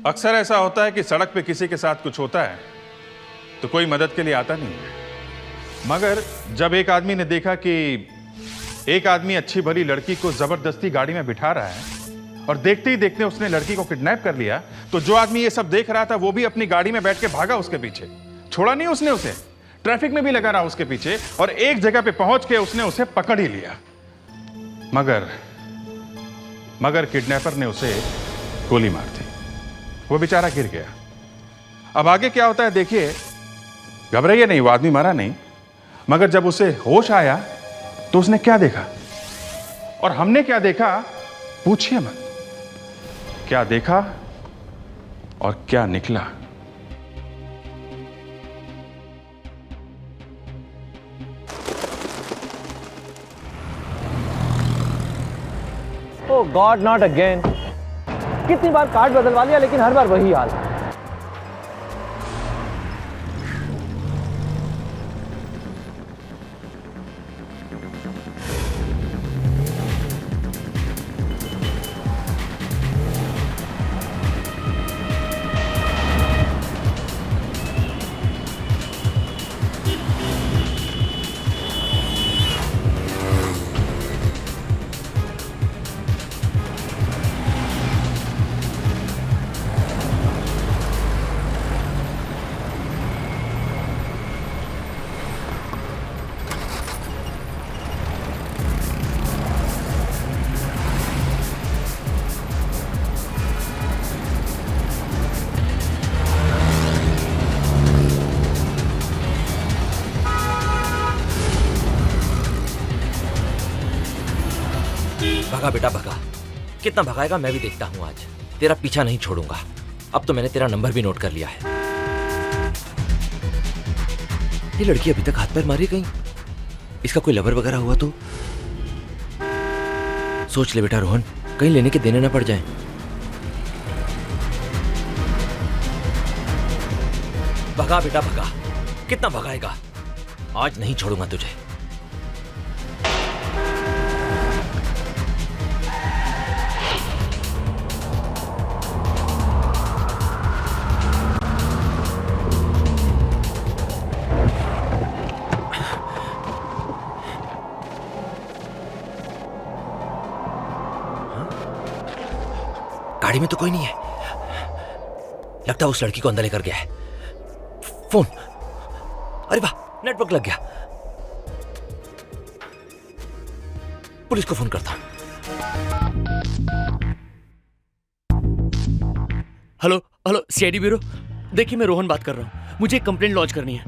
अक्सर ऐसा होता है कि सड़क पे किसी के साथ कुछ होता है तो कोई मदद के लिए आता नहीं है, मगर जब एक आदमी ने देखा कि एक आदमी अच्छी भली लड़की को जबरदस्ती गाड़ी में बिठा रहा है और देखते ही देखते उसने लड़की को किडनैप कर लिया, तो जो आदमी ये सब देख रहा था वो भी अपनी गाड़ी में बैठ के भागा उसके पीछे। छोड़ा नहीं उसने उसे, ट्रैफिक में भी लगा रहा उसके पीछे और एक जगह पे पहुंच के उसने उसे पकड़ ही लिया। मगर किडनैपर ने उसे गोली मार दी, वो बेचारा गिर गया। अब आगे क्या होता है देखिए, घबराइए नहीं, वो आदमी मरा नहीं, मगर जब उसे होश आया तो उसने क्या देखा और हमने क्या देखा, पूछिए मत। क्या देखा और क्या निकला। ओह गॉड, नॉट अगेन। कितनी बार कार्ड बदलवा लिया लेकिन हर बार वही हाल। भगा बेटा भगा, कितना भगाएगा मैं भी देखता हूँ आज। तेरा पीछा नहीं छोड़ूंगा। अब तो मैंने तेरा नंबर भी नोट कर लिया है। ये लड़की अभी तक हाथ पैर मारी कहीं, इसका कोई लवर वगैरह हुआ तो? सोच ले बेटा रोहन, कहीं लेने के देने ना पड़ जाए। भगा बेटा भगा, कितना भगाएगा, आज नहीं छोड़ूंगा तुझे। गाड़ी में तो कोई नहीं है, लगता है उस लड़की को अंदर लेकर गया है। फोन, अरे वाह, नेटवर्क लग गया। पुलिस को फोन करता हूं। Hello hello, CID bureau. देखिए मैं रोहन बात कर रहा हूँ, मुझे एक कंप्लेंट लॉन्च करनी है।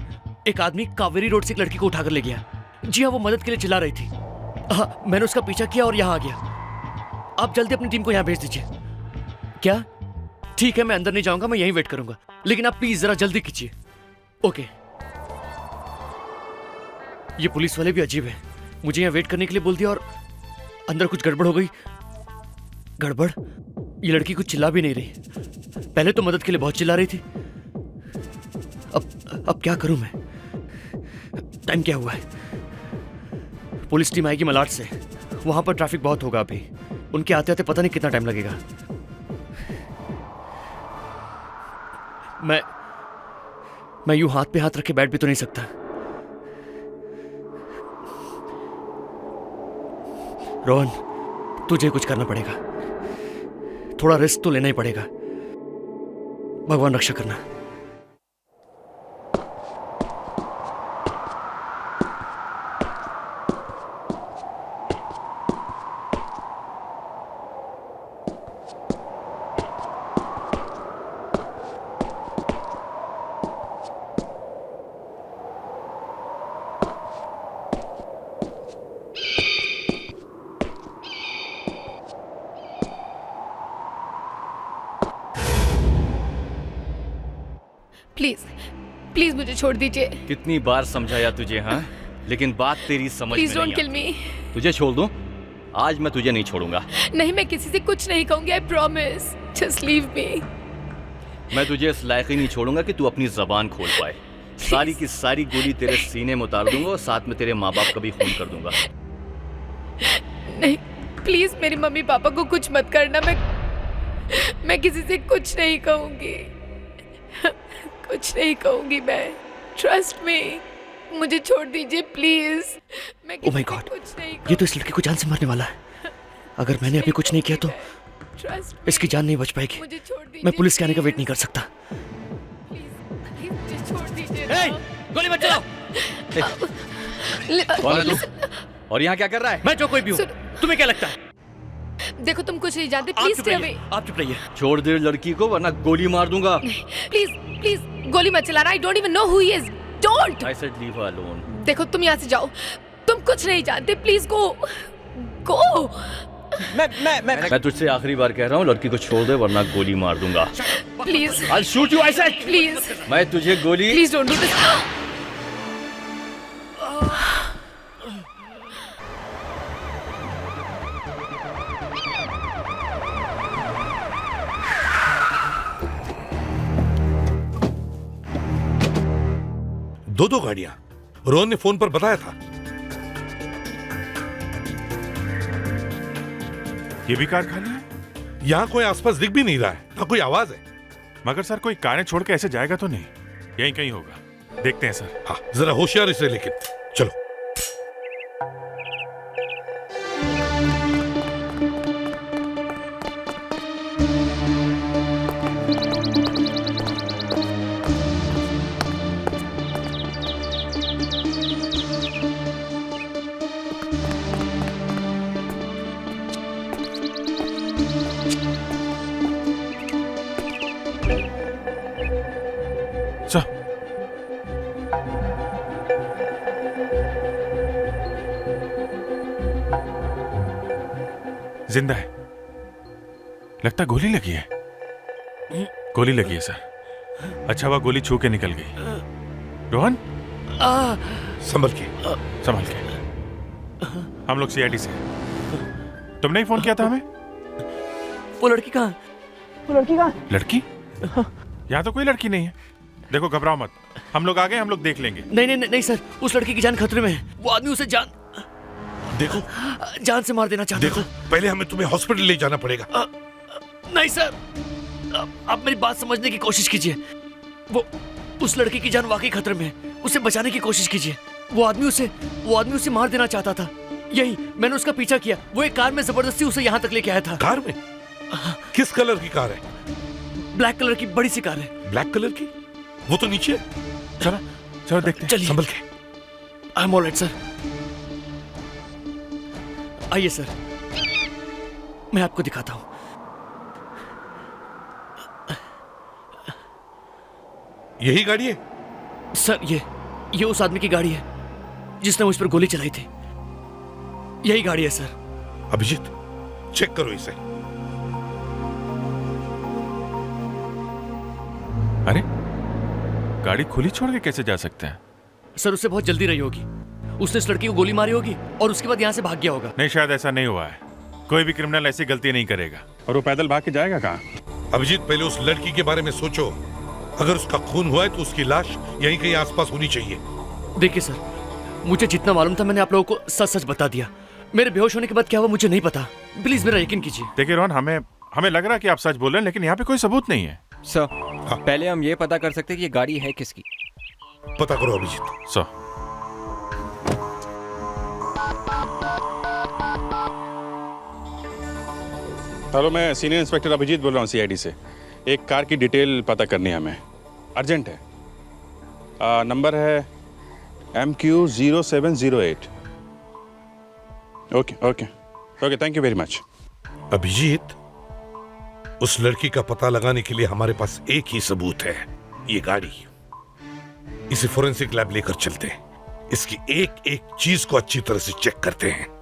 एक आदमी कावेरी रोड से एक लड़की को उठाकर ले गया। जी हाँ, वो मदद के लिए चिल्ला रही थी। हाँ, मैंने उसका पीछा किया और यहाँ आ गया। आप जल्दी अपनी टीम को यहाँ भेज दीजिए। क्या? ठीक है, मैं अंदर नहीं जाऊंगा, मैं यहीं वेट करूंगा, लेकिन आप प्लीज जरा जल्दी कीजिए। ओके। ये पुलिस वाले भी अजीब है, मुझे यहाँ वेट करने के लिए बोल दिया और अंदर कुछ गड़बड़ हो गई। गड़बड़? ये लड़की कुछ चिल्ला भी नहीं रही, पहले तो मदद के लिए बहुत चिल्ला रही थी। अब क्या करूं मैं? टाइम क्या हुआ है? पुलिस टीम आएगी मलाड से, वहां पर ट्रैफिक बहुत होगा अभी। उनके आते आते पता नहीं कितना टाइम लगेगा। मैं यूं हाथ पे हाथ रख के बैठ भी तो नहीं सकता। रोहन, तुझे कुछ करना पड़ेगा, थोड़ा रिस्क तो लेना ही पड़ेगा। भगवान रक्षा करना। प्लीज प्लीज मुझे छोड़ दीजिए। कितनी बार समझाया तुझे? हाँ, लेकिन बात तेरी समझ में प्लीज डोंट नहीं किल आती। मी। तुझे छोड़ दूं? आज मैं तुझे नहीं छोड़ूंगा। नहीं, मैं किसी से कुछ नहीं कहूंगी, I promise. Just leave me. मैं तुझे इस लायक ही नहीं छोड़ूंगा कि तू अपनी जबान खोल पाए। सारी की सारी गोली तेरे सीने में उतार दूंगा और साथ में तेरे माँ बाप का भी खून कर दूंगा। नहीं प्लीज, मेरी मम्मी पापा को कुछ मत करना। मैं किसी से कुछ नहीं कहूंगी, कुछ नहीं कहूंगी मैं। ट्रस्ट मी, मुझे छोड़ दीजिए प्लीज। मैं Oh my किसी से God, कुछ नहीं ये तो इस लड़के को जान से मारने वाला है। अगर मैंने अभी कुछ नहीं किया तो ट्रस्ट इसकी जान नहीं बच पाएगी। मुझे छोड़ दीजिए। मैं पुलिस के आने का वेट नहीं कर सकता। प्लीज मुझे छोड़ दीजिए ना। हे, गोली मत चलाओ। कौन है तू? और यहाँ क्या कर रहा है? मैं जो कोई भी हूँ, तुम्हें क्या लगता है? देखो तुम कुछ नहीं जानते, आप प्लीज चुप स्टे रहिए, अवे। आप चुप रहिए। छोड़ दे लड़की को वरना गोली मार दूंगा। प्लीज प्लीज गोली मत चलाना। I don't even know who he is. Don't. I said leave her alone. देखो तुम यहाँ से जाओ, तुम कुछ नहीं जानते। प्लीज गो गो। मैं तुझसे आखिरी बार कह रहा हूँ, लड़की को छोड़ दे वरना गोली मार दूंगा। Please I'll shoot you, I said. Please मैं तुझे गोली प्लीज डोंट डू दिस। दो गाड़ियां रोहन ने फोन पर बताया था। ये भी कार खाली है, यहां कोई आसपास दिख भी नहीं रहा है, ना कोई आवाज है। मगर सर कोई कारें छोड़ के ऐसे जाएगा तो नहीं, यहीं कहीं होगा। देखते हैं सर। हाँ जरा होशियारी से, लेकिन चलो। सर जिंदा है, लगता है गोली लगी है। गोली लगी है सर। अच्छा हुआ गोली छू के निकल गई। रोहन संभल के। संभल के। हम लोग सीआईडी से हैं। तुमने ही फोन किया था हमें? वो लड़की कहाँ? वो लड़की कहाँ? लड़की? यहाँ तो कोई लड़की नहीं है। देखो घबराओ मत, हम लोग आ गए, हम लोग देख लेंगे। नहीं नहीं नहीं सर, उस लड़की की जान खतरे में है। वो आदमी उसे देखो जान से मार देना चाहता देखो, पहले हमें तुम्हें हॉस्पिटल ले जाना पड़ेगा। नहीं सर, आप मेरी बात समझने की कोशिश कीजिए। वो उस लड़की की जान वाकई खतरे में है, उसे बचाने की कोशिश कीजिए। वो आदमी उसे मार देना चाहता था। यही मैंने उसका पीछा किया। वो एक कार में जबरदस्ती उसे यहाँ तक लेके आया था। कार में? किस कलर की कार है? ब्लैक कलर की बड़ी सी कार है। ब्लैक कलर की? वो तो नीचे है। चलो चलो देखते हैं। चलिए। संभल के। I am alright sir. आइए सर, मैं आपको दिखाता हूं। यही गाड़ी है? सर ये उस आदमी की गाड़ी है जिसने मुझ पर गोली चलाई थी। यही गाड़ी है सर। अभिजीत चेक करो इसे। अरे गाड़ी खुली छोड़ के कैसे जा सकते हैं? सर उससे बहुत जल्दी रही होगी। उसने इस लड़की को गोली मारी होगी और उसके बाद यहाँ से भाग गया होगा। नहीं, शायद ऐसा नहीं हुआ है। कोई भी क्रिमिनल ऐसी गलती नहीं करेगा। और वो पैदल भाग के जाएगा कहाँ? अभिजीत पहले उस लड़की के बारे में सोचो। अगर उसका खून हुआ है तो उसकी लाश यहीं कहीं आसपास होनी चाहिए। देखिए सर, मुझे जितना मालूम था मैंने आप लोगों को सच सच बता दिया। मेरे बेहोश होने के बाद क्या हुआ मुझे नहीं पता। प्लीज मेरा यकीन कीजिए। देखिए रोहन, हमें लग रहा है कि आप सच बोल रहे हैं, लेकिन यहाँ पे कोई सबूत नहीं है। सर पहले हम ये पता कर सकते हैं कि ये गाड़ी है किसकी। पता करो अभिजीत। सो हेलो, मैं सीनियर इंस्पेक्टर अभिजीत बोल रहा हूँ सीआईडी से। एक कार की डिटेल पता करनी है हमें, अर्जेंट है। नंबर है MQ0708। Okay okay okay, thank you very much. Abhijit, उस लड़की का पता लगाने के लिए हमारे पास एक ही सबूत है, ये गाड़ी। इसे फोरेंसिक लैब लेकर चलते हैं। इसकी एक एक चीज को अच्छी तरह से चेक करते हैं।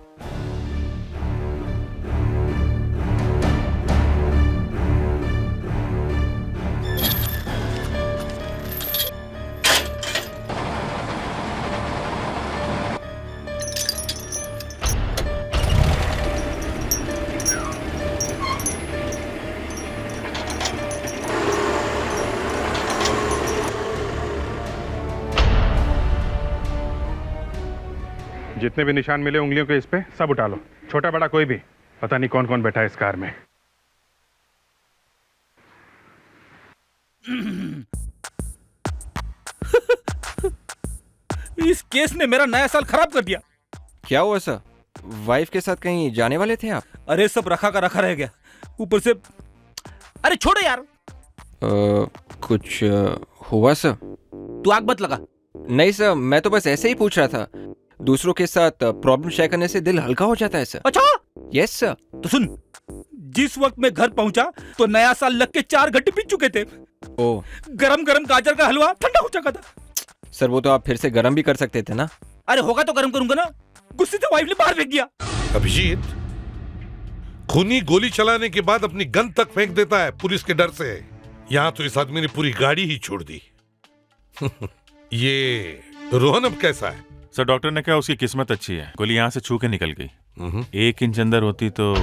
जितने भी निशान मिले उंगलियों के इस पे सब उठा लो, छोटा बड़ा कोई भी। पता नहीं कौन कौन बैठा है इस कार में। इस केस ने मेरा नया साल खराब कर दिया। क्या हुआ सर? वाइफ के साथ कहीं जाने वाले थे आप? अरे सब रखा का रखा रह गया, ऊपर से। अरे छोड़ो यार। कुछ हुआ सर? तू आग मत लगा। नहीं सर, मैं तो बस ऐसे ही पूछ रहा था। दूसरों के साथ प्रॉब्लम शेयर करने से दिल हल्का हो जाता है सर। अच्छा। Yes sir. तो सुन, जिस वक्त मैं घर पहुंचा तो नया साल लग के 4 घंटे बीत चुके थे। ओ, गरम गरम गाजर का हलवा ठंडा हो चुका था। सर वो तो आप फिर से गर्म भी कर सकते थे ना। अरे होगा तो गरम करूंगा ना। गुस्से से वाइफ ने बाहर फेंक दिया। अभिजीत, खूनी गोली चलाने के बाद अपनी गन तक फेंक देता है पुलिस के डर से। यहां तो इस आदमी ने पूरी गाड़ी ही छोड़ दी। ये रोहन अब कैसा है? सर डॉक्टर ने कहा उसकी किस्मत अच्छी है, गोली यहाँ से छू के निकल गई। 1 इंच अंदर होती तो।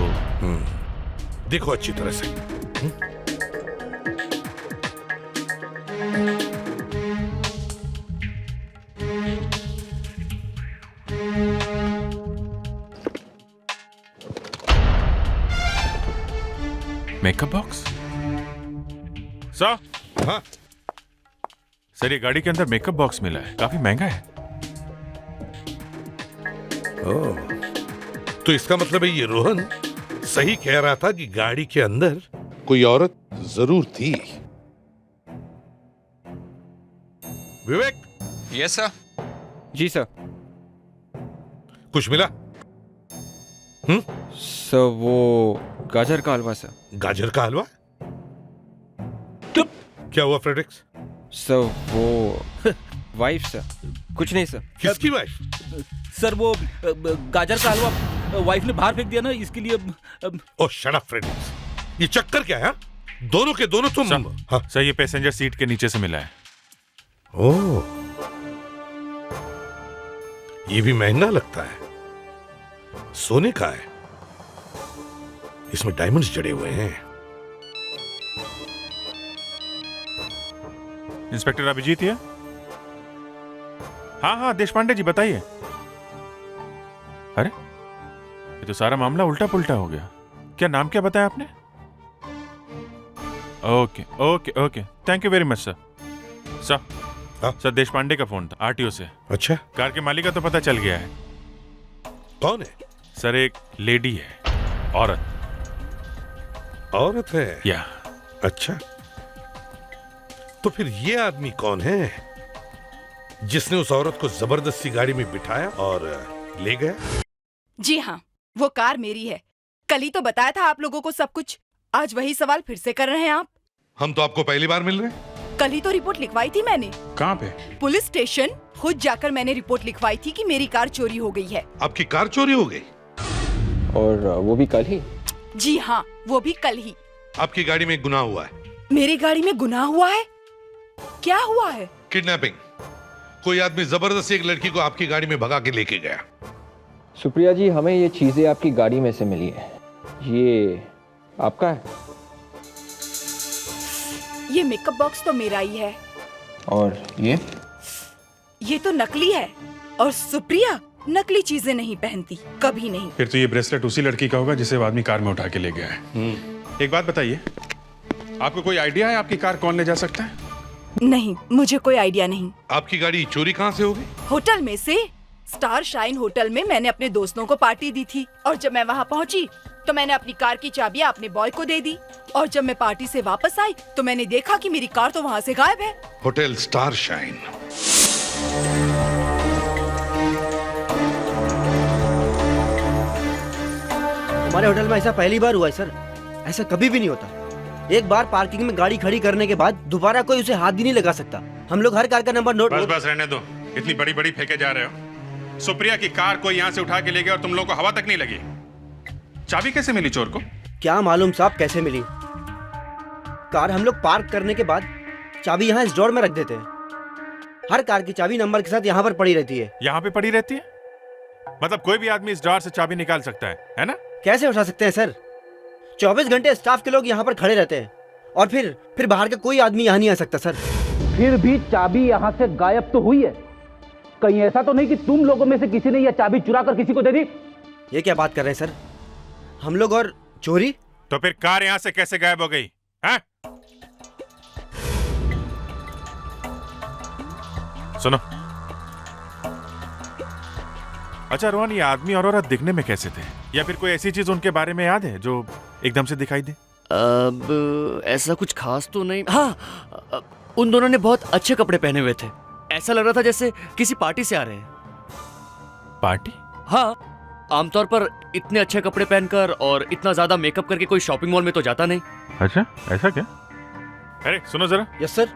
देखो अच्छी तरह से। Makeup box sir. हाँ सर, ये गाड़ी के अंदर मेकअप बॉक्स मिला है, काफी महंगा है। तो इसका मतलब है ये रोहन सही कह रहा था कि गाड़ी के अंदर कोई औरत जरूर थी। विवेक। Yes sir. जी सर। कुछ मिला? सर वो गाजर का हलवा सर। गाजर का हलवा? क्या हुआ फ्रेडरिक्स? सर वो वाइफ सर। कुछ नहीं सर। किसकी वाइफ? सर वो गाजर का हलवा वाइफ ने बाहर फेंक दिया ना, इसके लिए। ओह शट अप फ्रेडरिक्स, ये चक्कर क्या है? दोनों के दोनों तुम। हाँ सर, ये पैसेंजर सीट के नीचे से मिला है। ओह, ये भी महंगा लगता है, सोने का है। इसमें डायमंड्स जड़े हुए हैं। इंस्पेक्टर अभिजीत है? हाँ हाँ, देशपांडे जी बताइए। अरे ये तो सारा मामला उल्टा पुल्टा हो गया। क्या नाम क्या बताया आपने? Okay okay okay, thank you very much sir. Sir Deshpande का फोन था आरटीओ से। अच्छा, कार के मालिक का तो पता चल गया है। कौन है? सर एक लेडी है, औरत। औरत है? या। अच्छा, तो फिर ये आदमी कौन है जिसने उस औरत को जबरदस्ती गाड़ी में बिठाया और ले गया? जी हाँ, वो कार मेरी है। कल ही तो बताया था आप लोगों को सब कुछ। आज वही सवाल फिर से कर रहे हैं आप। हम तो आपको पहली बार मिल रहे हैं। कल ही तो रिपोर्ट लिखवाई थी मैंने। कहाँ पे? पुलिस स्टेशन खुद जाकर मैंने रिपोर्ट लिखवाई थी कि मेरी कार चोरी हो गई है। आपकी कार चोरी हो गई? और वो भी कल ही? जी हाँ, वो भी कल ही। आपकी गाड़ी में गुनाह हुआ है। मेरी गाड़ी में गुनाह हुआ है? क्या हुआ है? किडनैपिंग। कोई आदमी जबरदस्ती एक लड़की को आपकी गाड़ी में भगा के लेके गया। सुप्रिया जी, हमें ये चीजें आपकी गाड़ी में से मिली है। ये आपका है? ये मेकअप बॉक्स तो मेरा ही है। और ये तो नकली है। और सुप्रिया नकली चीजें नहीं पहनती, कभी नहीं। फिर तो ये ब्रेसलेट उसी लड़की का होगा जिसे वो आदमी कार में उठा के ले गया है। एक बात बताइए, आपको कोई आइडिया है आपकी कार कौन ले जा सकता है? नहीं, मुझे कोई आइडिया नहीं। आपकी गाड़ी चोरी कहाँ से हो गई? होटल में से। स्टार शाइन होटल में मैंने अपने दोस्तों को पार्टी दी थी, और जब मैं वहाँ पहुँची तो मैंने अपनी कार की चाबियाँ अपने बॉय को दे दी। और जब मैं पार्टी से वापस आई तो मैंने देखा कि मेरी कार तो वहाँ से गायब है। Hotel star shine. हमारे होटल में ऐसा पहली बार हुआ है सर। ऐसा कभी भी नहीं होता। एक बार पार्किंग में गाड़ी खड़ी करने के बाद दोबारा कोई उसे हाथ भी नहीं लगा सकता। हम लोग हर कार का नंबर नोट। बस रहने दो, इतनी बड़ी बड़ी फेंके जा रहे हो। सुप्रिया की कार कोई यहाँ से उठा के ले गया और तुम लोगों को हवा तक नहीं लगी। चाबी कैसे मिली चोर को? क्या मालूम साहब कैसे मिली। कार हम लोग पार्क करने के बाद चाबी यहाँ इस ड्रॉर में रख देते हैं। हर कार की चाबी नंबर के साथ यहाँ पर पड़ी रहती है। यहाँ पे पड़ी रहती है? मतलब कोई भी आदमी इस ड्रॉर से चाबी निकाल सकता है ना? कैसे उठा सकते हैं सर? 24 घंटे स्टाफ के लोग यहाँ पर खड़े रहते हैं, और फिर बाहर का कोई आदमी यहाँ नहीं आ सकता सर। फिर भी चाबी यहाँ से गायब तो हुई है। कहीं ऐसा तो नहीं कि तुम लोगों में से किसी ने यह चाबी चुरा कर किसी को दे दी? ये क्या बात कर रहे हैं सर? हम लोग और चोरी? तो फिर कार यहाँ से कैसे गायब हो गई? सुनो। अच्छा रोहन, ये आदमी और औरत दिखने में कैसे थे, या फिर कोई ऐसी चीज उनके बारे में याद है जो एकदम से दिखाई दे? अब ऐसा कुछ खास तो नहीं। हाँ, उन दोनों ने बहुत अच्छे कपड़े पहने हुए थे। ऐसा लग रहा था जैसे किसी पार्टी से आ रहे हैं। पार्टी? हाँ, आमतौर पर इतने अच्छे कपड़े पहनकर और इतना ज्यादा मेकअप करके कोई शॉपिंग मॉल में तो जाता नहीं। अच्छा, ऐसा क्या? अरे सुनो जरा। Yes sir.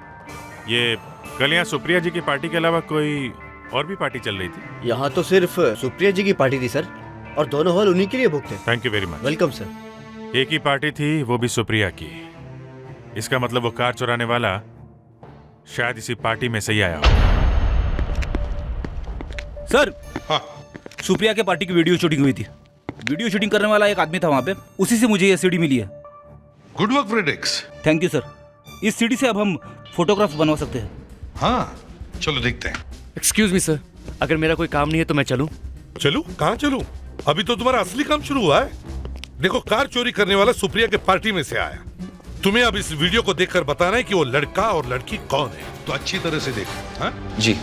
ये कल यहाँ सुप्रिया जी की पार्टी के अलावा कोई और भी पार्टी चल रही थी? यहाँ तो सिर्फ सुप्रिया जी की पार्टी थी सर, और दोनों हॉल उन्हीं के लिए बुक थे। Thank you very much. Welcome sir. एक ही पार्टी थी, वो भी सुप्रिया की। इसका मतलब वो कार चुराने वाला शायद इसी पार्टी में से ही आया हो। सर, हाँ। सुप्रिया के पार्टी की वीडियो शूटिंग हुई थी। वीडियो शूटिंग करने वाला एक आदमी था वहाँ पे, उसी से मुझे ये सीडी मिली है। Good work Fredex. Thank you sir. इस सीडी से अब हम फोटोग्राफ्स बनवा सकते हैं। हाँ, चलो देखते हैं। एक्सक्यूज मी सर, अगर मेरा कोई काम नहीं है तो मैं चलूं? चलूं? कहाँ चलूं? अभी तो तुम्हारा असली काम शुरू हुआ है। देखो, कार चोरी करने वाला सुप्रिया के पार्टी में से आया। तुम्हें अब इस वीडियो को देखकर बताना है कि वो लड़का और लड़की कौन है। तो अच्छी तरह से देखो। हाँ जी।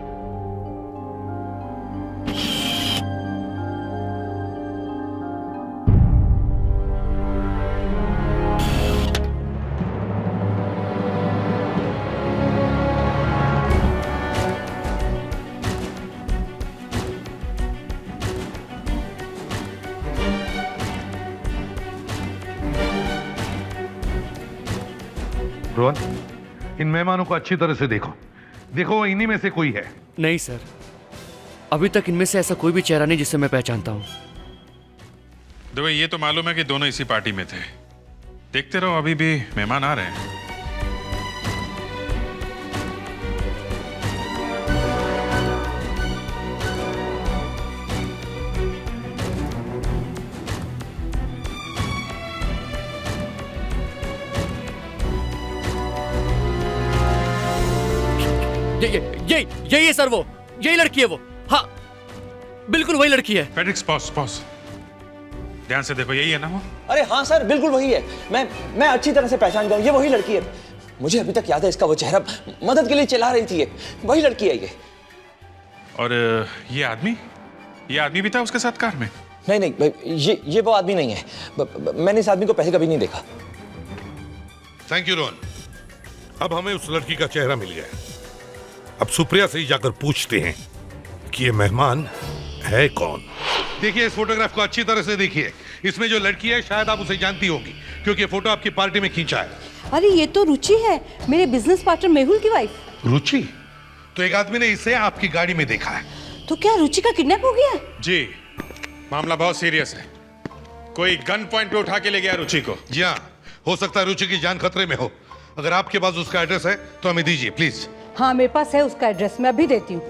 रोहन, इन मेहमानों को अच्छी तरह से देखो। देखो, इन्हीं में से कोई है। नहीं सर, अभी तक इनमें से ऐसा कोई भी चेहरा नहीं जिसे मैं पहचानता हूँ। दुबे, ये तो मालूम है कि दोनों इसी पार्टी में थे। देखते रहो, अभी भी मेहमान आ रहे हैं। यही सर, वो यही लड़की है वो। हाँ, बिल्कुल वही लड़की है। फेडेरिक्स, पॉज। ध्यान से देखो, यही है ना वो? अरे हाँ सर, बिल्कुल वही है। मैं अच्छी तरह से पहचान गया हूँ, ये वही लड़की है। मुझे अभी तक याद है इसका वो चेहरा, मदद के लिए चिल्ला रही थी ये। वही लड़की है ये। और ये आदमी भी था उसके साथ कार में? नहीं, ये वो आदमी नहीं है। मैंने इस आदमी को पहले कभी नहीं देखा। Thank you Rohan. अब हमें उस लड़की का चेहरा मिल गया। अब सुप्रिया से ही जाकर पूछते हैं कि ये मेहमान है कौन। देखिए, इस फोटोग्राफ को अच्छी तरह से देखिए। इसमें जो लड़की है शायद आप उसे जानती होगी, क्योंकि ये फोटो आपकी पार्टी में खींचा है। अरे ये तो रुचि है, मेरे बिजनेस पार्टनर मेहुल की वाइफ। रुचि? तो एक आदमी ने इसे आपकी गाड़ी में देखा है। तो क्या रुचि का किडनैप हो गया? जी, मामला बहुत सीरियस है। कोई गन पॉइंट पे उठा के ले गया रुचि को। जी हाँ, हो सकता है रुचि की जान खतरे में हो। अगर आपके पास उसका एड्रेस है तो हमें दीजिए प्लीज। हाँ, मेरे पास है उसका एड्रेस, मैं अभी देती हूँ।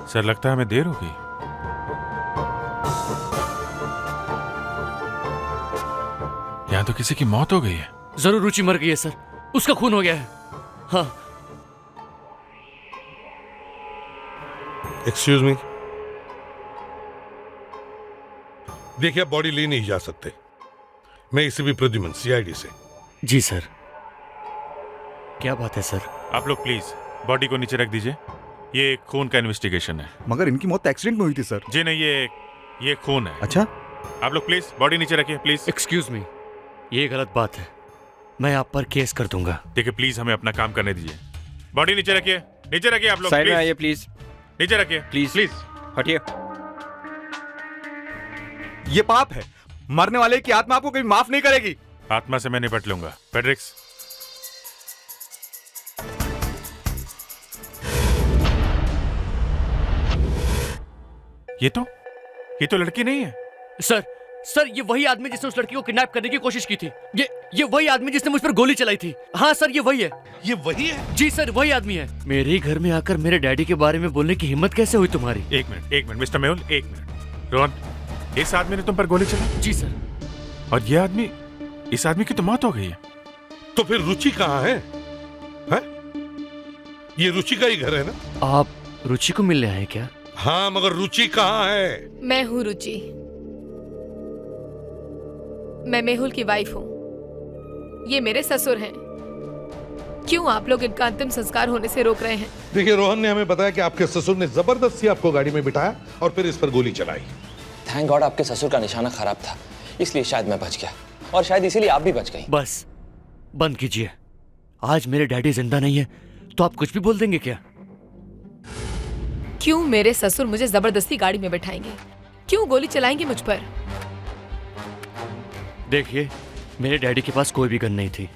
सर, लगता है हमें देर हो गई। यहाँ तो किसी की मौत हो गई है। जरूर रुचि मर गई है सर, उसका खून हो गया है। हाँ। Excuse me. देखिए, आप बॉडी ले नहीं जा सकते। मैं इसे भी प्रद्युमन, सीआईडी से। जी सर। क्या बात है सर? आप लोग प्लीज बॉडी को नीचे रख दीजिए। ये खून का इन्वेस्टिगेशन है। मगर इनकी मौत एक्सीडेंट में हुई थी सर। जी नहीं, ये खून है। अच्छा, आप लोग प्लीज बॉडी नीचे रखिए प्लीज। एक्सक्यूज मी, ये गलत बात है, मैं आप पर केस कर दूंगा। देखिए प्लीज, हमें अपना काम करने दीजिए। बॉडी नीचे रखिए, नीचे रखिए आप लोग। साइड में आइए प्लीज। नीचे रखिए प्लीज। प्लीज हटिए। ये पाप है। मरने वाले की आत्मा आपको कभी माफ नहीं करेगी। आत्मा से मैं निपट लूंगा। फेडेरिक्स, ये तो लड़की नहीं है। सर, ये वही आदमी जिसने उस लड़की को किडनैप करने की कोशिश की थी। ये वही आदमी जिसने मुझ पर गोली चलाई थी। हाँ सर, ये वही है। ये वही है? जी सर, वही आदमी है। मेरे घर में आकर मेरे डैडी के बारे में बोलने की हिम्मत कैसे हुई तुम्हारी? एक मिनट मिस्टर मेहुल, एक मिनट। रोहन, इस आदमी ने तुम पर गोली चलाई? जी सर। और ये आदमी, इस आदमी की तो मौत हो गई है। तो फिर रुचि कहाँ है? ये रुचि का ही घर है ना? आप रुचि को मिलने आए क्या? हाँ, मगर रुचि कहाँ है? मैं हूँ रुचि। मैं मेहुल की वाइफ हूँ, ये मेरे ससुर हैं। क्यों आप लोग इनका अंतिम संस्कार होने से रोक रहे हैं? देखिए, रोहन ने हमें बताया कि आपके ससुर ने जबरदस्ती आपको गाड़ी में बिठाया और फिर इस पर गोली चलाई। थैंक गॉड आपके ससुर का निशाना खराब था, इसलिए शायद मैं बच गया, और शायद इसीलिए आप भी बच गई। बस बंद कीजिए। आज मेरे डैडी जिंदा नहीं है तो आप कुछ भी बोल देंगे क्या? क्यों मेरे ससुर मुझे जबरदस्ती गाड़ी में बैठाएंगे? क्यों गोली चलाएंगे मुझ पर? देखिए, मेरे डैडी के पास कोई भी गन नहीं थी।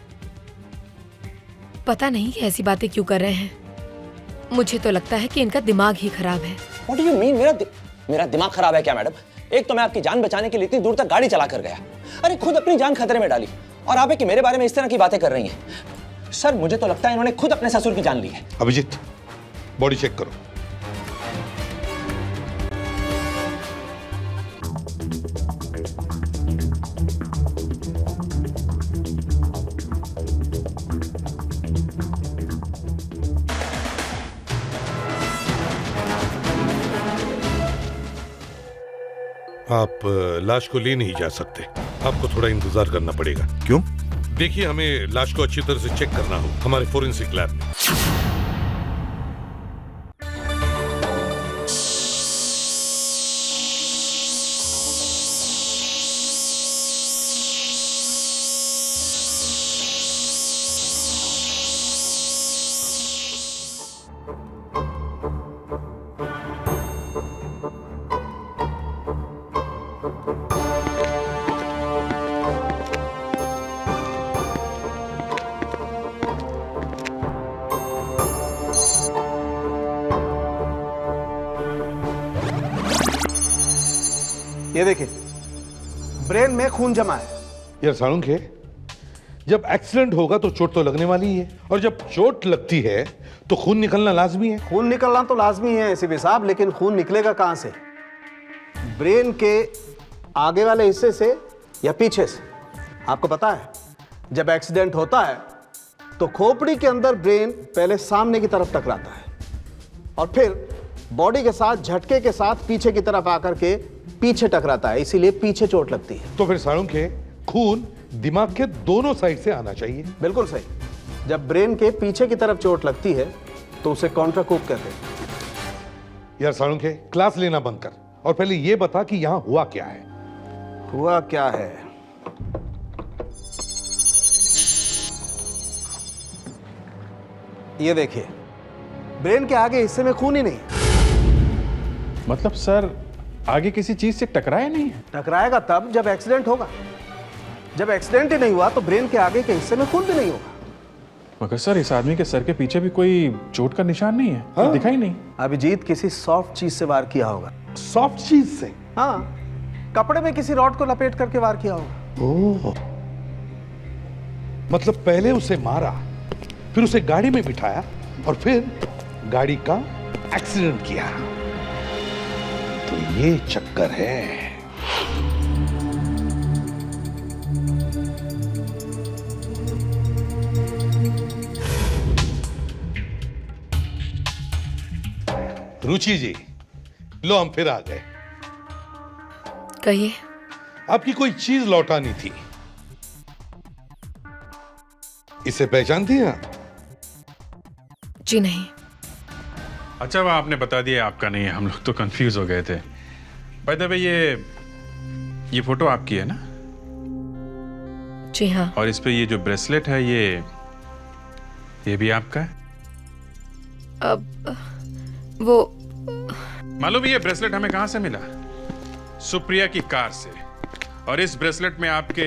पता नहीं कि ऐसी बातें क्यों कर रहे हैं। मुझे तो लगता है कि इनका दिमाग ही खराब है। What do you mean? मेरा दिमाग खराब है क्या मैडम? एक तो मैं आपकी जान बचाने के लिए इतनी दूर तक गाड़ी चला कर गया, अरे खुद अपनी जान खतरे में डाली, और आप है कि मेरे बारे में इस तरह की बातें कर रही हैं। सर, मुझे तो लगता है इन्होंने खुद अपने ससुर की जान ली है। अभिजीत, बॉडी चेक करो। आप लाश को ले नहीं जा सकते, आपको थोड़ा इंतजार करना पड़ेगा। क्यों? देखिए, हमें लाश को अच्छी तरह से चेक करना हो हमारे फोरेंसिक लैब में। ये देखिए, ब्रेन में खून जमा है। यार साळुंखे, जब एक्सीडेंट होगा तो चोट तो लगने वाली ही है, और जब चोट लगती है तो खून निकलना लाजमी है। खून निकलना तो लाजमी है एसीपी साहब, लेकिन खून निकलेगा कहां से? ब्रेन के आगे वाले हिस्से से या पीछे से? आपको पता है, जब एक्सीडेंट होता है तो खोपड़ी के अंदर ब्रेन पहले सामने की तरफ टकराता है और फिर बॉडी के साथ झटके के साथ पीछे की तरफ आकर के पीछे टकराता है, इसीलिए पीछे चोट लगती है। तो फिर साळुंखे, खून दिमाग के दोनों साइड से आना चाहिए। बिल्कुल सही। जब ब्रेन के पीछे की तरफ चोट लगती है तो उसे कॉन्ट्राकूप कहते हैं। यार साळुंखे, क्लास लेना बंद कर और पहले ये बता कि यहां हुआ क्या है। हुआ क्या है? ये देखिए, ब्रेन के आगे हिस्से में खून ही नहीं। मतलब सर, आगे किसी चीज से टकराया नहीं है? टकराएगा तब जब एक्सीडेंट होगा। जब एक्सीडेंट ही नहीं हुआ तो ब्रेन के आगे के हिस्से में खून भी नहीं होगा। मगर सर, इस आदमी के सर के पीछे भी कोई चोट का निशान नहीं है। हाँ? दिखाई नहीं। अभिजीत किसी सॉफ्ट चीज से वार किया होगा। सॉफ्ट चीज से? हाँ, कपड़े में किसी रॉड को लपेट करके वार किया होगा। ओह, मतलब पहले उसे मारा, फिर उसे गाड़ी में बिठाया और फिर गाड़ी का एक्सीडेंट किया। तो ये चक्कर है। रुचि जी, लो हम फिर आ गए। कहिए। आपकी कोई चीज लौटानी थी, इसे पहचानती हैं आप? जी नहीं। अच्छा, वह आपने बता दिया आपका नहीं है, हम लोग तो कंफ्यूज हो गए थे। बाय द वे, ये फोटो आपकी है ना? जी हाँ। और इस पे ये जो ब्रेसलेट है, ये भी आपका है? अब वो मालूम है ये ब्रेसलेट हमें कहां से मिला? सुप्रिया की कार से। और इस ब्रेसलेट में आपके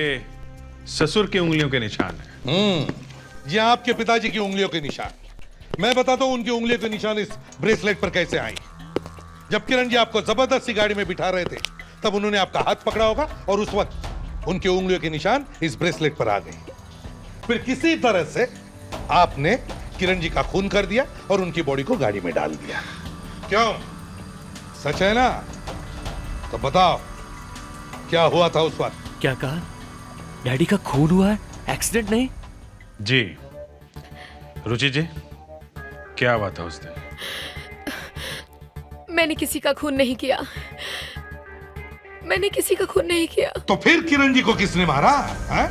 ससुर की उंगलियों के निशान है। ये आपके पिताजी की उंगलियों के निशान। मैं बताता हूं उनकी उंगलियों के निशान इस ब्रेसलेट पर कैसे आए। जब किरण जी आपको जबरदस्ती गाड़ी में बिठा रहे थे, तब उन्होंने आपका हाथ पकड़ा होगा और उस वक्त उनकी उंगलियों के निशान इस ब्रेसलेट पर आ गए। फिर किसी तरह से आपने किरण जी का खून कर दिया और उनकी बॉडी को गाड़ी में डाल दिया। क्यों, सच है ना? तो बताओ, क्या हुआ था उस वक्त? क्या कहा? डैडी का खून हुआ है, एक्सीडेंट नहीं? जी। रुचि जी, क्या हुआ था उस दिन? मैंने किसी का खून नहीं किया। मैंने किसी का खून नहीं किया। तो फिर किरण जी को किसने मारा है?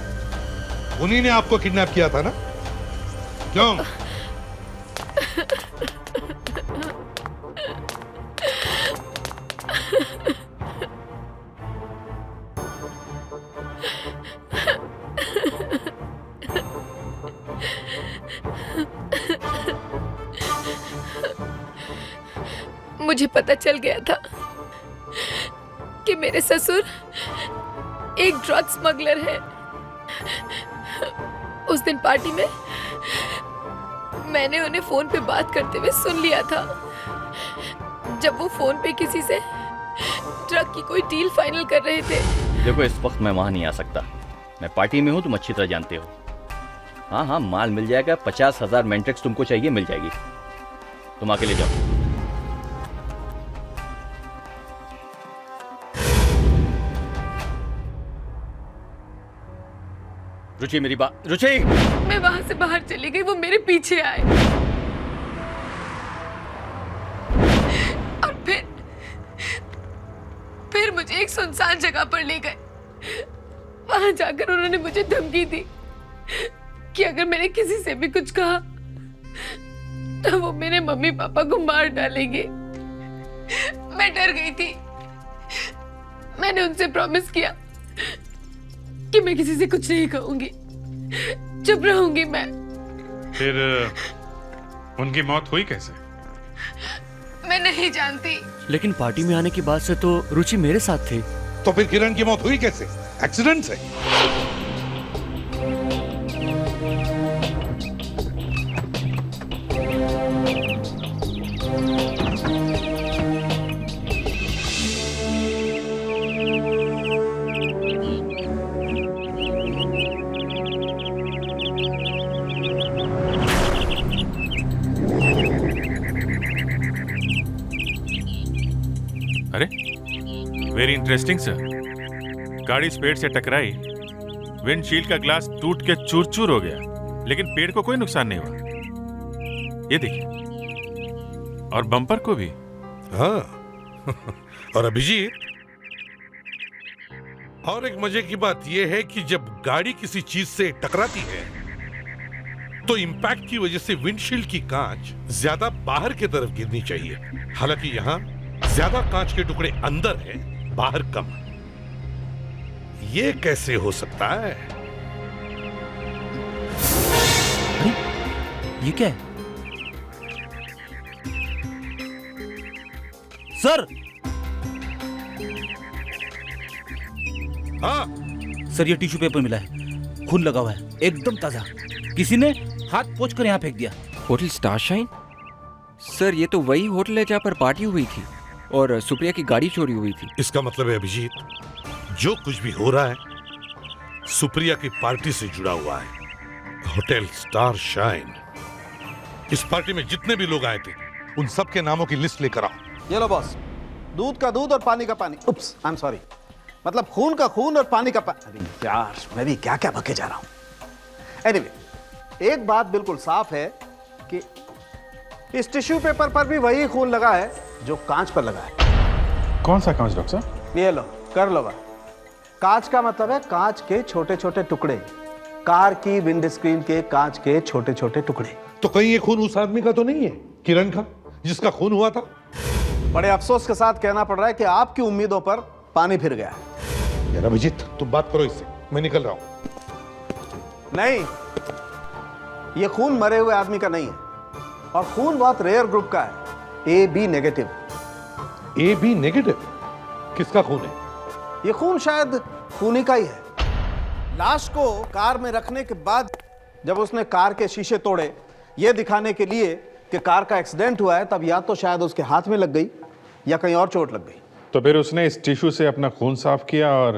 उन्हीं ने आपको किडनैप किया था ना? क्यों? मुझे पता चल गया था कि मेरे ससुर एक ड्रग स्मगलर है। उस दिन पार्टी में मैंने उन्हें फोन पे बात करते हुए सुन लिया था, जब वो फोन पे किसी से ड्रग की कोई डील फाइनल कर रहे थे। देखो, इस वक्त मैं वहां नहीं आ सकता। मैं पार्टी में हूं, तुम अच्छी तरह जानते हो। हाँ हाँ, माल मिल जाएगा। 50,000 मैंट्रिक्स तुमको चाहिए, मिल जाएगी। तुम आके ले जाओ। रुचि, मेरी बात। रुचि, मैं वहां से बाहर चली गई, वो मेरे पीछे आए और फिर मुझे एक सुनसान जगह पर ले गए। वहां जाकर उन्होंने मुझे धमकी दी कि अगर मैंने किसी से भी कुछ कहा तो वो मेरे मम्मी पापा को मार डालेंगे। मैं डर गई थी। मैंने उनसे प्रॉमिस किया कि मैं किसी से कुछ नहीं कहूंगी, चुप रहूंगी मैं। फिर उनकी मौत हुई कैसे? मैं नहीं जानती। लेकिन पार्टी में आने के बाद से तो रुचि मेरे साथ थी। तो फिर किरण की मौत हुई कैसे? एक्सीडेंट से? अरे, वेरी इंटरेस्टिंग सर। गाड़ी पेड़ से टकराई, विंडशील्ड का ग्लास टूट के चूर चूर हो गया, लेकिन पेड़ को कोई नुकसान नहीं हुआ। ये देखिए, और बम्पर को भी। हाँ। और अभिजीत, और एक मजे की बात यह है कि जब गाड़ी किसी चीज से टकराती है तो इंपैक्ट की वजह से विंडशील्ड की कांच ज्यादा बाहर की तरफ गिरनी चाहिए। हालांकि यहां ज्यादा कांच के टुकड़े अंदर है, बाहर कम। ये कैसे हो सकता है? ये क्या है? सर! हाँ सर, ये टिश्यू पेपर मिला है, खून लगा हुआ है, एकदम ताजा। किसी ने हाथ पोंछ कर यहाँ फेंक दिया। Hotel star shine? सर, ये तो वही होटल है जहाँ पर पार्टी हुई थी और सुप्रिया की गाड़ी चोरी हुई थी। इसका मतलब है अभिजीत, जो कुछ भी हो रहा है सुप्रिया की पार्टी से जुड़ा हुआ है। Hotel star shine. इस पार्टी में जितने भी लोग आए थे उन सब के नामों की लिस्ट लेकर आओ। ये लो बॉस, दूध का दूध और पानी का पानी। उप्स, आई एम सॉरी, मतलब खून का खून और पानी का पानी। अरे यार, मैं भी क्या क्या बके जा रहा हूं। एनीवे, एक बात बिल्कुल साफ है कि इस टिश्यू पेपर पर भी वही खून लगा है जो कांच पर लगा है। कौन सा कांच डॉक्टर साहब? ये लो, कर लो बात। कांच का मतलब है कांच के छोटे छोटे टुकड़े, कार की विंड स्क्रीन के कांच के छोटे छोटे टुकड़े। तो कहीं ये खून उस आदमी का तो नहीं है, किरण का, जिसका खून हुआ था? बड़े अफसोस के साथ कहना पड़ रहा है कि आपकी उम्मीदों पर पानी फिर गया है। यार अभिजीत, तुम बात करो इससे, मैं निकल रहा हूं। नहीं, ये खून मरे हुए आदमी का नहीं है, और खून बहुत रेयर ग्रुप का है, AB नेगेटिव। AB negative? किसका खून है? ये खून शायद खूनी का ही है। लाश को कार में रखने के बाद जब उसने कार के शीशे तोड़े ये दिखाने के लिए कि कार का एक्सीडेंट हुआ है, तब या तो शायद उसके हाथ में लग गई या कहीं और चोट लग गई। तो फिर उसने इस टिश्यू से अपना खून साफ किया और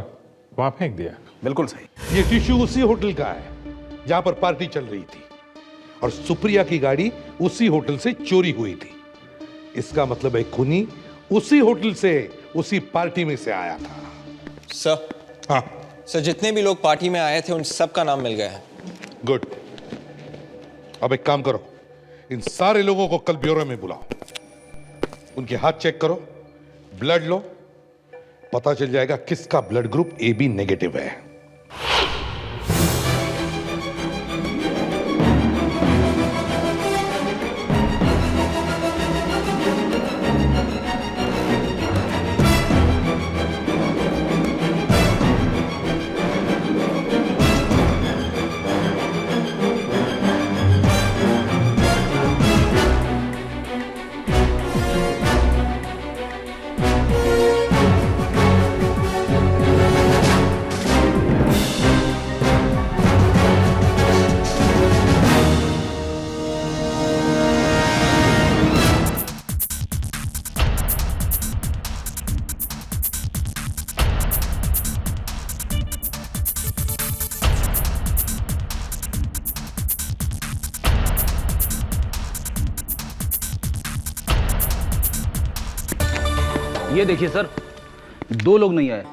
वहां फेंक दिया। बिल्कुल सही। ये टिश्यू उसी होटल का है जहां पर पार्टी चल रही थी, और सुप्रिया की गाड़ी उसी होटल से चोरी हुई थी। इसका मतलब है खूनी उसी होटल से उसी पार्टी में से आया था। सर। हाँ सर, जितने भी लोग पार्टी में आए थे उन सब का नाम मिल गया है। गुड। अब एक काम करो, इन सारे लोगों को कल ब्यूरो में बुलाओ, उनके हाथ चेक करो, ब्लड लो, पता चल जाएगा किसका ब्लड ग्रुप AB नेगेटिव है। ये देखिए सर, 2 लोग नहीं आए।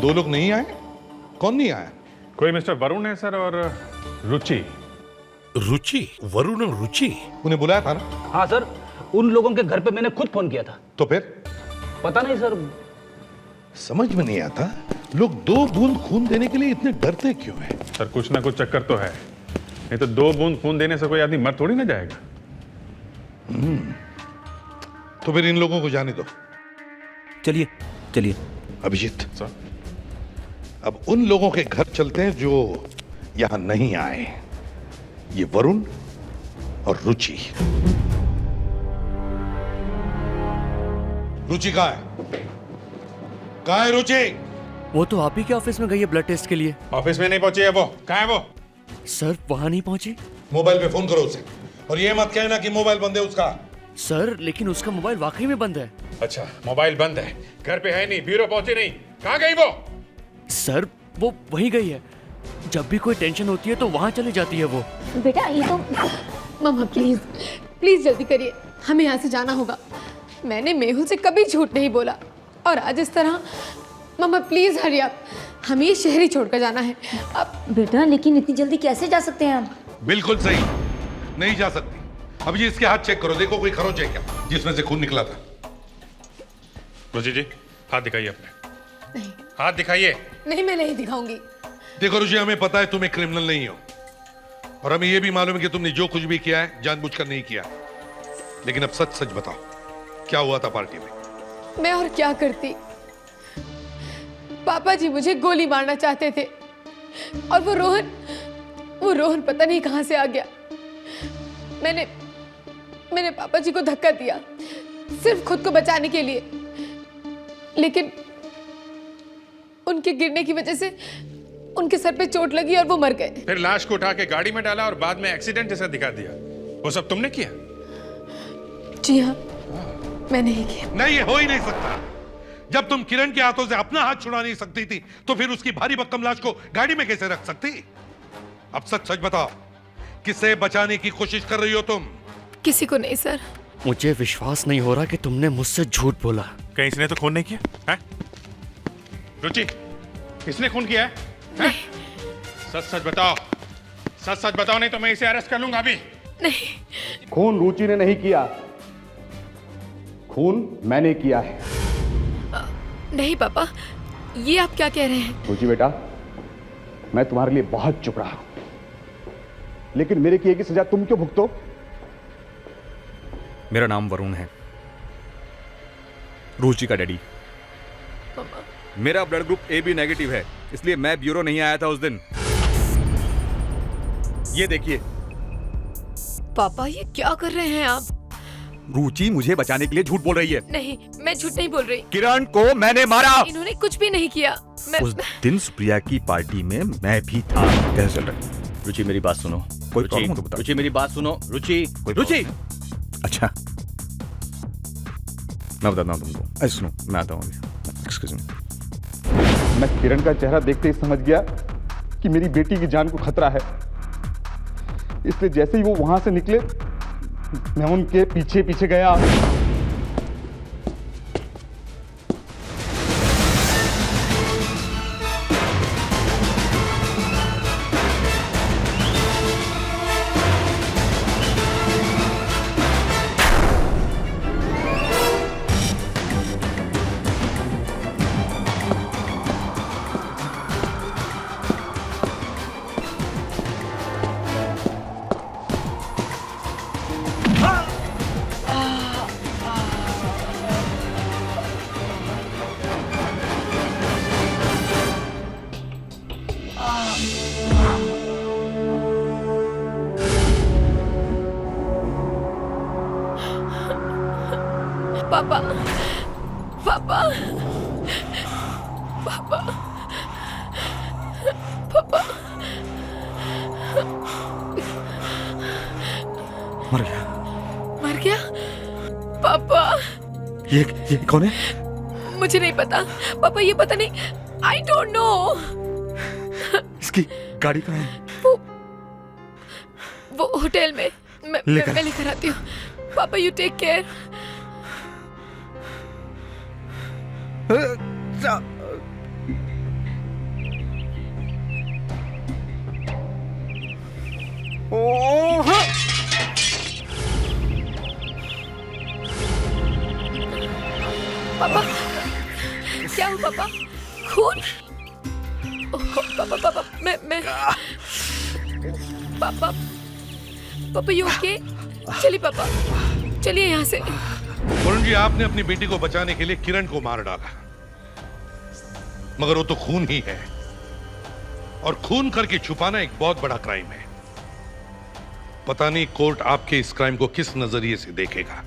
2 लोग नहीं आए? कौन नहीं आया? कोई मिस्टर वरुण है सर और रुचि। रुचि? वरुण और रुचि? उन्हें बुलाया था ना? हाँ सर, उन लोगों के घर पे मैंने खुद फोन किया था। तो फिर? पता नहीं सर। समझ में नहीं आता, लोग 2 बूंद खून देने के लिए इतने डरते क्यों हैं? सर कुछ ना कुछ चक्कर तो है, नहीं तो 2 बूंद खून देने से कोई आदमी मर थोड़ी ना जाएगा। तो फिर इन लोगों को जाने दो। चलिए चलिए। अभिजीत सर, अब उन लोगों के घर चलते हैं जो यहां नहीं आए। ये वरुण और रुचि। रुचि कहाँ है? कहाँ है रुचि? वो तो आप ही के ऑफिस में गई है ब्लड टेस्ट के लिए। ऑफिस में नहीं पहुंची है वो। कहाँ है वो? सर वहां नहीं पहुंची। मोबाइल पे फोन करो उसे, और ये मत कहना कि मोबाइल बंद है उसका। सर लेकिन उसका मोबाइल वाकई में बंद है। अच्छा, मोबाइल बंद है, घर पे है नहीं, ब्यूरो पहुंची नहीं, कहाँ गई वो? सर वो वहीं गई है, जब भी कोई टेंशन होती है तो वहां चली जाती है वो। बेटा ये तो मम्मा प्लीज प्लीज जल्दी करिए, हमें यहाँ से जाना होगा। मैंने मेहुल से कभी झूठ नहीं बोला, और आज इस तरह। मम्मा प्लीज हरी अप, हमें ये शहर ही छोड़कर जाना है अब। बेटा लेकिन इतनी जल्दी कैसे जा सकते हैं हम? बिल्कुल सही, नहीं जा सकती। अब ये इसके हाथ चेक करो, देखो कोई खरोच है क्या जिसमें से खून निकला था। रुचि जी हाथ दिखाइए अपने। नहीं हाथ दिखाइए। नहीं, मैं नहीं दिखाऊंगी। देखो रुचि, हमें पता है तुम एक क्रिमिनल नहीं हो, और हमें यह भी मालूम है कि तुमने जो कुछ भी किया है जानबूझकर नहीं किया। लेकिन अब सच सच बताओ, क्या हुआ था पार्टी में? मैं और क्या करती, पापा जी मुझे गोली मारना चाहते थे, और वो रोहन पता नहीं कहां से आ गया। मैंने पापा जी को धक्का दिया सिर्फ खुद को बचाने के लिए, लेकिन उनके गिरने की वजह से उनके सर पे चोट लगी और वो मर गए। फिर लाश को उठा के गाड़ी में डाला और बाद में एक्सीडेंट जैसा दिखा दिया। वो सब तुमने किया? जी हाँ, मैंने ही किया। नहीं, ये हो ही नहीं सकता। जब तुम किरण के हाथों से अपना हाथ छुड़ा नहीं सकती थी, तो फिर उसकी भारी भरकम लाश को गाड़ी में कैसे रख सकती? अब सच सच बताओ, किसे बचाने की कोशिश कर रही हो तुम? किसी को नहीं सर। मुझे विश्वास नहीं हो रहा कि तुमने मुझसे झूठ बोला। कहीं इसने तो खून नहीं किया है? रुचि, किसने खून किया है? सच सच बताओ, सच सच बताओ, नहीं तो मैं इसे अरेस्ट कर लूंगा अभी। नहीं, खून रुचि ने नहीं किया, खून मैंने किया है। नहीं पापा, ये आप क्या कह रहे हैं? रुचि बेटा, मैं तुम्हारे लिए बहुत चुप रहा, लेकिन मेरे किए की सजा तुम क्यों भुगतो? मेरा नाम वरुण है, रुचि का डैडी। मेरा ब्लड ग्रुप AB नेगेटिव है, इसलिए मैं ब्यूरो नहीं आया था उस दिन। ये देखिए। पापा ये क्या कर रहे हैं आप? रुचि मुझे बचाने के लिए झूठ बोल रही है। नहीं, मैं झूठ नहीं बोल रही। किरण को मैंने मारा। इन्होंने कुछ भी नहीं किया। उस दिन सुप्रिया की पार्टी में मैं भी था। कैसे चल रहा है? रुचि मेरी बात सुनो। कोई प्रॉब्लम हो तो बताओ। रुचि मेरी बात सुनो। रुचि, रुचि। अच्छा, मैं बताता हूँ तुमको। ऐसे सुनो, मैं आता हूँ अभी। Excuse me. मैं किरण का चेहरा देखते ही समझ गया कि मेरी बेटी की जान को खतरा है, इसलिए जैसे ही वो वहां से निकले मैं उनके पीछे पीछे गया। पापा पापा पापा पापा मर गया। मर गया पापा। ये कौन है? मुझे नहीं पता पापा, ये पता नहीं, आई डोंट नो। इसकी गाड़ी कहाँ है? वो होटल में। मैं लेकर आती हूँ। पापा यू टेक केयर। पापा क्या हुआ पापा? खून? पापा पापा मैं पापा पापा यू ओके? चलिए पापा, चलिए यहाँ से। वरुण जी, आपने अपनी बेटी को बचाने के लिए किरण को मार डाला, मगर वो तो खून ही है, और खून करके छुपाना एक बहुत बड़ा क्राइम है। पता नहीं कोर्ट आपके इस क्राइम को किस नजरिए से देखेगा।